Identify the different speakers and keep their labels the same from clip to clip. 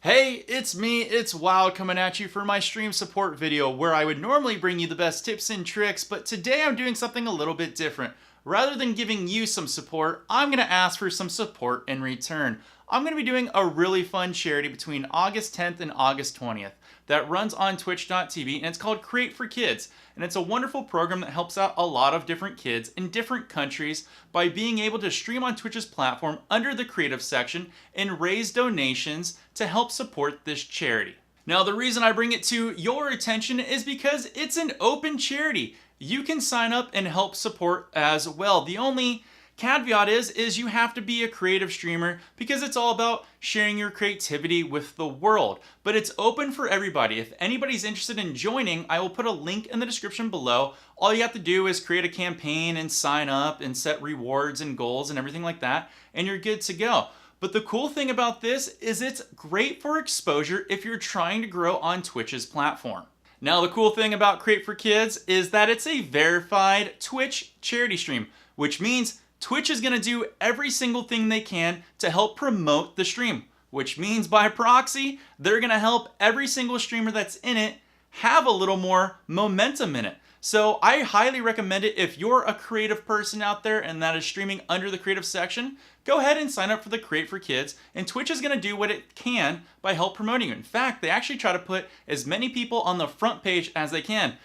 Speaker 1: Hey, it's me, it's Wild coming at you for my stream support video where I would normally bring you the best tips and tricks, but today I'm doing something a little bit different. Rather than giving you some support, I'm going to ask for some support in return. I'm going to be doing a really fun charity between August 10th and August 20th that runs on twitch.tv, and it's called Create for Kids. And it's a wonderful program that helps out a lot of different kids in different countries by being able to stream on Twitch's platform under the creative section and raise donations to help support this charity. Now, the reason I bring it to your attention is because it's an open charity. You can sign up and help support as well. The only caveat is you have to be a creative streamer because it's all about sharing your creativity with the world. But it's open for everybody. If anybody's interested in joining, I will put a link in the description below. All you have to do is create a campaign and sign up and set rewards and goals and everything like that, and you're good to go. But the cool thing about this is it's great for exposure if you're trying to grow on Twitch's platform. Now, the cool thing about Create for Kids is that it's a verified Twitch charity stream, which means Twitch is going to do every single thing they can to help promote the stream, which means by proxy, they're going to help every single streamer that's in it have a little more momentum in it. So I highly recommend it. If you're a creative person out there and that is streaming under the creative section, go ahead and sign up for the Create for Kids, and Twitch is going to do what it can by help promoting you. In fact, they actually try to put as many people on the front page as they can.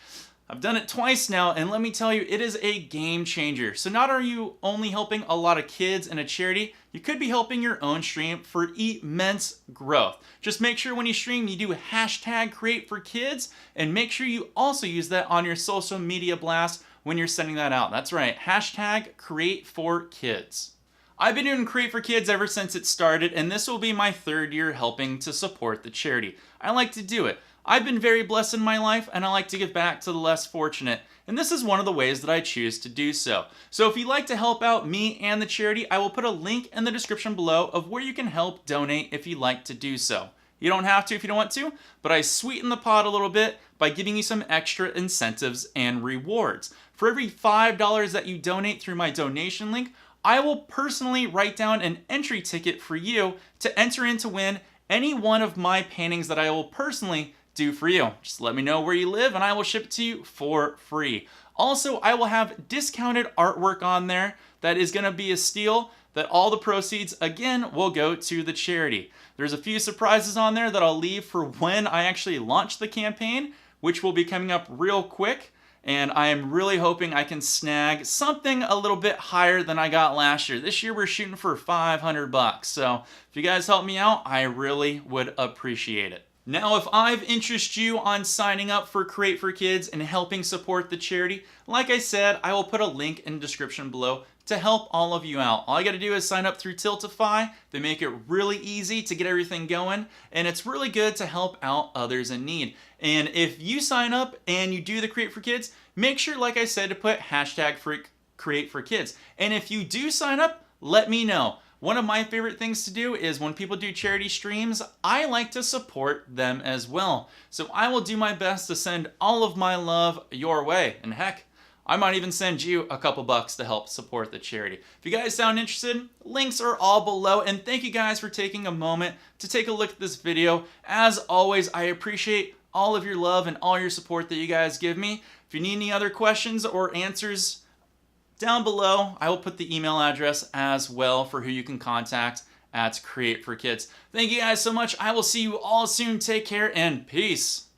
Speaker 1: I've done it twice now, and let me tell you, it is a game changer. So not are you only helping a lot of kids in a charity, you could be helping your own stream for immense growth. Just make sure when you stream, you do hashtag Create for Kids, and make sure you also use that on your social media blast when you're sending that out. That's right, hashtag Create for Kids. I've been doing Create for Kids ever since it started, and this will be my third year helping to support the charity. I like to do it. I've been very blessed in my life, and I like to give back to the less fortunate, and this is one of the ways that I choose to do so. So if you'd like to help out me and the charity, I will put a link in the description below of where you can help donate if you'd like to do so. You don't have to if you don't want to, but I sweeten the pot a little bit by giving you some extra incentives and rewards. For every $5 that you donate through my donation link, I will personally write down an entry ticket for you to enter in to win any one of my paintings that I will personally do for you. Just let me know where you live and I will ship it to you for free. Also, I will have discounted artwork on there that is going to be a steal, that all the proceeds, again, will go to the charity. There's a few surprises on there that I'll leave for when I actually launch the campaign, which will be coming up real quick. And I am really hoping I can snag something a little bit higher than I got last year. This year we're shooting for $500. So if you guys help me out, I really would appreciate it. Now, if I've interested you on signing up for Create for Kids and helping support the charity, like I said, I will put a link in the description below to help all of you out. All you gotta do is sign up through Tiltify. They make it really easy to get everything going, and it's really good to help out others in need. And if you sign up and you do the Create for Kids, make sure, like I said, to put hashtag Create for Kids. And if you do sign up, let me know. One of my favorite things to do is when people do charity streams, I like to support them as well. So I will do my best to send all of my love your way. And heck, I might even send you a couple bucks to help support the charity. If you guys sound interested, links are all below. And thank you guys for taking a moment to take a look at this video. As always, I appreciate all of your love and all your support that you guys give me. If you need any other questions or answers, down below, I will put the email address as well for who you can contact at Create for Kids. Thank you guys so much. I will see you all soon. Take care and peace.